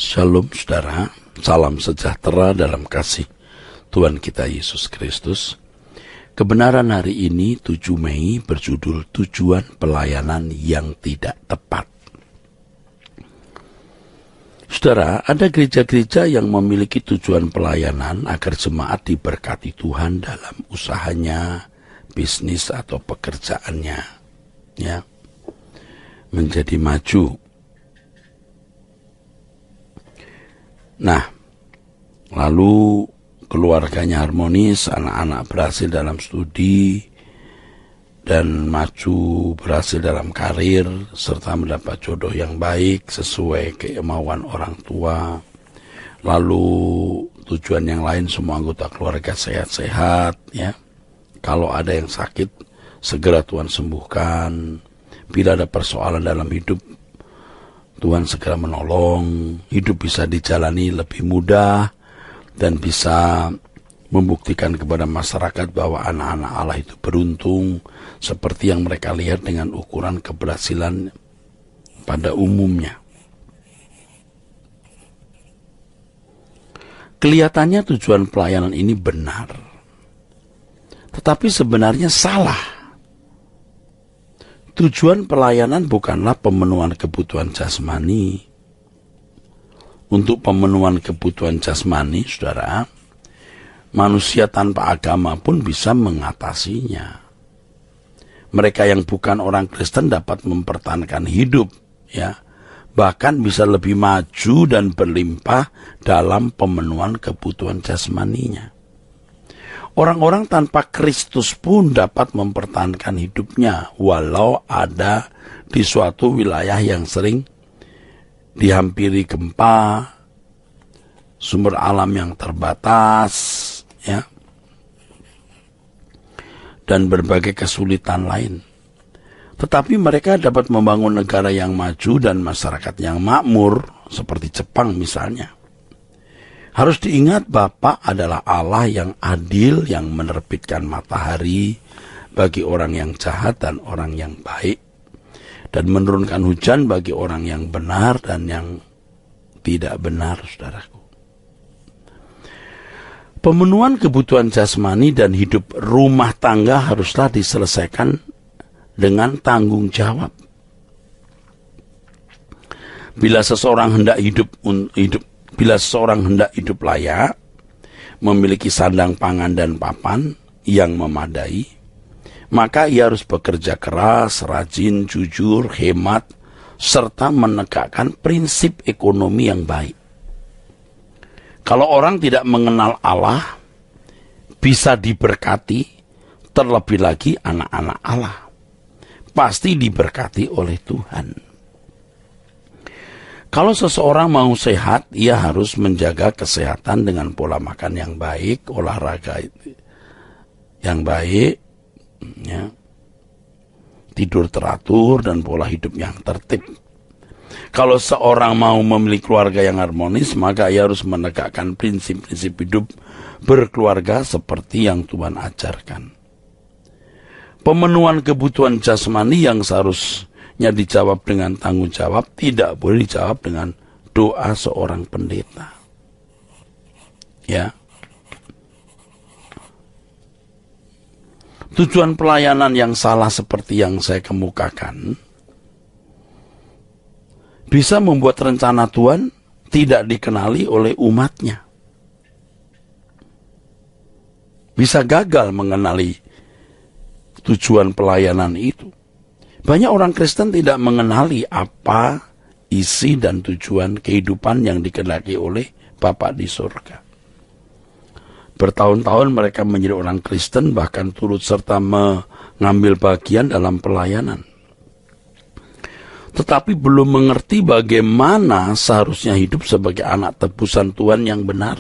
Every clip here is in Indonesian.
Shalom saudara, salam sejahtera dalam kasih Tuhan kita Yesus Kristus. Kebenaran hari ini 7 Mei berjudul Tujuan Pelayanan yang Tidak Tepat. Saudara, ada gereja-gereja yang memiliki tujuan pelayanan agar jemaat diberkati Tuhan dalam usahanya, bisnis atau pekerjaannya, ya, menjadi maju. Nah, lalu keluarganya harmonis, anak-anak berhasil dalam studi, dan maju berhasil dalam karir, serta mendapat jodoh yang baik sesuai kemauan orang tua. Lalu tujuan yang lain, semua anggota keluarga sehat-sehat, ya. Kalau ada yang sakit, segera Tuhan sembuhkan. Bila ada persoalan dalam hidup, Tuhan segera menolong, hidup bisa dijalani lebih mudah, dan bisa membuktikan kepada masyarakat bahwa anak-anak Allah itu beruntung, seperti yang mereka lihat dengan ukuran keberhasilan pada umumnya. Kelihatannya tujuan pelayanan ini benar, tetapi sebenarnya salah. Tujuan pelayanan bukanlah pemenuhan kebutuhan jasmani. Untuk pemenuhan kebutuhan jasmani, saudara, manusia tanpa agama pun bisa mengatasinya. Mereka yang bukan orang Kristen dapat mempertahankan hidup, ya, bahkan bisa lebih maju dan berlimpah dalam pemenuhan kebutuhan jasmaninya. Orang-orang tanpa Kristus pun dapat mempertahankan hidupnya walau ada di suatu wilayah yang sering dihampiri gempa, sumber alam yang terbatas, ya, dan berbagai kesulitan lain. Tetapi mereka dapat membangun negara yang maju dan masyarakat yang makmur, seperti Jepang misalnya. Harus diingat, Bapa adalah Allah yang adil, yang menerbitkan matahari bagi orang yang jahat dan orang yang baik, dan menurunkan hujan bagi orang yang benar dan yang tidak benar, saudaraku. Pemenuhan kebutuhan jasmani dan hidup rumah tangga haruslah diselesaikan dengan tanggung jawab. Bila seseorang hendak hidup layak, memiliki sandang pangan dan papan yang memadai, maka ia harus bekerja keras, rajin, jujur, hemat, serta menegakkan prinsip ekonomi yang baik. Kalau orang tidak mengenal Allah, bisa diberkati, terlebih lagi anak-anak Allah, pasti diberkati oleh Tuhan. Kalau seseorang mau sehat, ia harus menjaga kesehatan dengan pola makan yang baik, olahraga yang baik, ya, tidur teratur, dan pola hidup yang tertib. Kalau seorang mau memiliki keluarga yang harmonis, maka ia harus menegakkan prinsip-prinsip hidup berkeluarga seperti yang Tuhan ajarkan. Pemenuhan kebutuhan jasmani yang seharusnya dijawab dengan tanggung jawab tidak boleh dijawab dengan doa seorang pendeta. Ya. Tujuan pelayanan yang salah seperti yang saya kemukakan bisa membuat rencana Tuhan tidak dikenali oleh umatnya. Bisa gagal mengenali tujuan pelayanan itu. Banyak orang Kristen tidak mengenali apa isi dan tujuan kehidupan yang dikehendaki oleh Bapa di surga. Bertahun-tahun mereka menjadi orang Kristen, bahkan turut serta mengambil bagian dalam pelayanan, tetapi belum mengerti bagaimana seharusnya hidup sebagai anak tebusan Tuhan yang benar.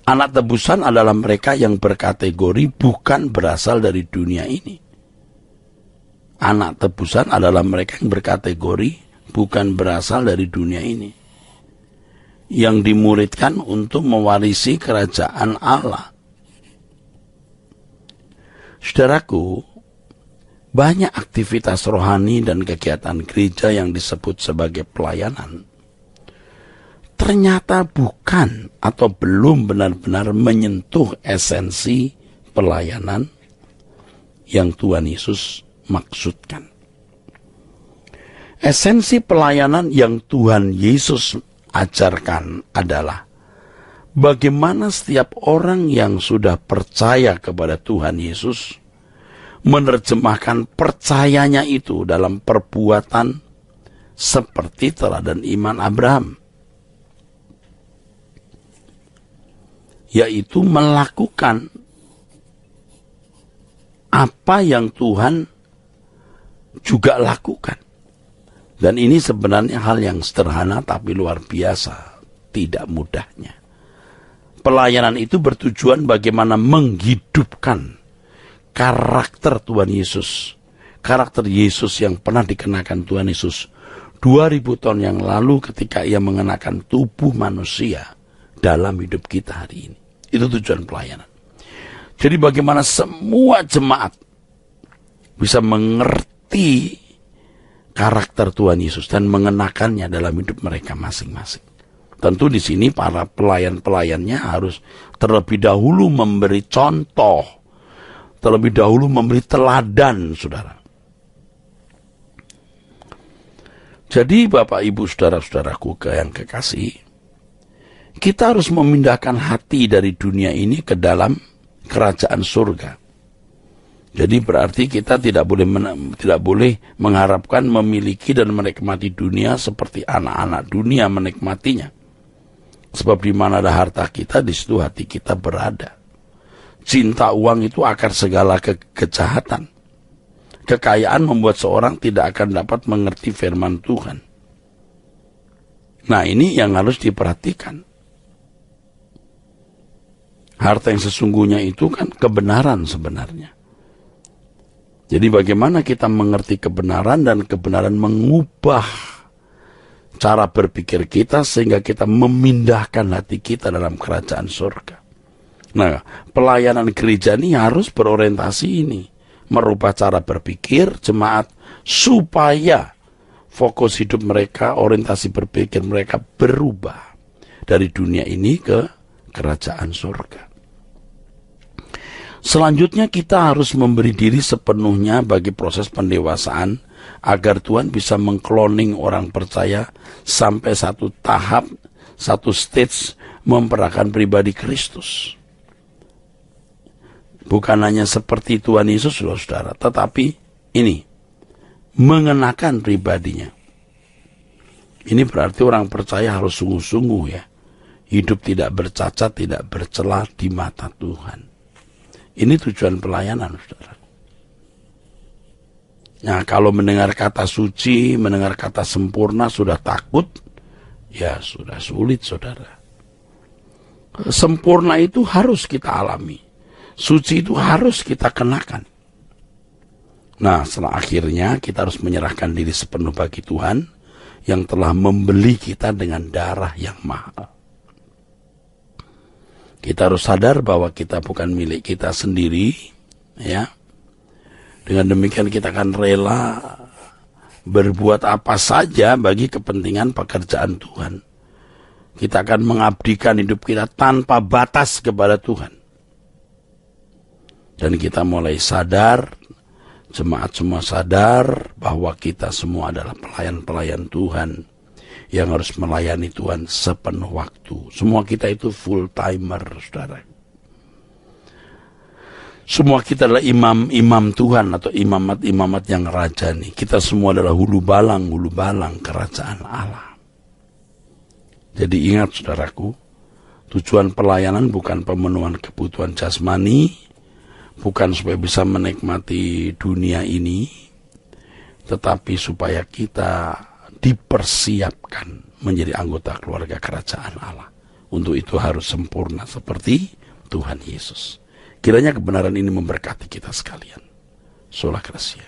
Anak tebusan adalah mereka yang berkategori bukan berasal dari dunia ini. Anak tebusan adalah mereka yang berkategori bukan berasal dari dunia ini, yang dimuridkan untuk mewarisi kerajaan Allah. Saudaraku, banyak aktivitas rohani dan kegiatan gereja yang disebut sebagai pelayanan ternyata bukan atau belum benar-benar menyentuh esensi pelayanan yang Tuhan Yesus maksudkan. Esensi pelayanan yang Tuhan Yesus ajarkan adalah bagaimana setiap orang yang sudah percaya kepada Tuhan Yesus menerjemahkan percayanya itu dalam perbuatan seperti teladan iman Abraham, yaitu melakukan apa yang Tuhan juga lakukan. Dan ini sebenarnya hal yang sederhana tapi luar biasa, tidak mudahnya. Pelayanan itu bertujuan bagaimana menghidupkan karakter Tuhan Yesus. Karakter Yesus yang pernah dikenakan Tuhan Yesus 2000 tahun yang lalu ketika ia mengenakan tubuh manusia dalam hidup kita hari ini. Itu tujuan pelayanan. Jadi bagaimana semua jemaat bisa mengerti karakter Tuhan Yesus dan mengenakannya dalam hidup mereka masing-masing. Tentu di sini para pelayan-pelayannya harus terlebih dahulu memberi contoh, terlebih dahulu memberi teladan, saudara. Jadi Bapak Ibu saudara-saudaraku yang kekasih, kita harus memindahkan hati dari dunia ini ke dalam kerajaan surga. Jadi berarti kita tidak boleh mengharapkan memiliki dan menikmati dunia seperti anak-anak dunia menikmatinya. Sebab di mana ada harta kita, di situ hati kita berada. Cinta uang itu akar segala kejahatan. Kekayaan membuat seorang tidak akan dapat mengerti firman Tuhan. Nah, ini yang harus diperhatikan. Harta yang sesungguhnya itu kan kebenaran sebenarnya. Jadi bagaimana kita mengerti kebenaran dan kebenaran mengubah cara berpikir kita sehingga kita memindahkan hati kita dalam kerajaan surga. Nah, pelayanan gereja ini harus berorientasi ini. Merubah cara berpikir jemaat supaya fokus hidup mereka, orientasi berpikir mereka berubah dari dunia ini ke kerajaan surga. Selanjutnya kita harus memberi diri sepenuhnya bagi proses pendewasaan agar Tuhan bisa mengkloning orang percaya sampai satu tahap, satu stage memperanakan pribadi Kristus. Bukan hanya seperti Tuhan Yesus, saudara, tetapi ini mengenakan pribadinya. Ini berarti orang percaya harus sungguh-sungguh ya, hidup tidak bercacat, tidak bercela di mata Tuhan. Ini tujuan pelayanan, saudara. Nah, kalau mendengar kata suci, mendengar kata sempurna sudah takut, ya sudah sulit, saudara. Sempurna itu harus kita alami. Suci itu harus kita kenakan. Nah, setelah akhirnya kita harus menyerahkan diri sepenuh bagi Tuhan yang telah membeli kita dengan darah yang mahal. Kita harus sadar bahwa kita bukan milik kita sendiri, ya. Dengan demikian kita akan rela berbuat apa saja bagi kepentingan pekerjaan Tuhan. Kita akan mengabdikan hidup kita tanpa batas kepada Tuhan. Dan kita mulai sadar, jemaat semua sadar bahwa kita semua adalah pelayan-pelayan Tuhan yang harus melayani Tuhan sepenuh waktu. Semua kita itu full timer, saudara. Semua kita adalah imam-imam Tuhan atau imamat-imamat yang rajani. Kita semua adalah hulu balang kerajaan Allah. Jadi ingat, saudaraku, tujuan pelayanan bukan pemenuhan kebutuhan jasmani, bukan supaya bisa menikmati dunia ini, tetapi supaya kita dipersiapkan menjadi anggota keluarga kerajaan Allah. Untuk itu harus sempurna seperti Tuhan Yesus. Kiranya kebenaran ini memberkati kita sekalian. Sola Gracia.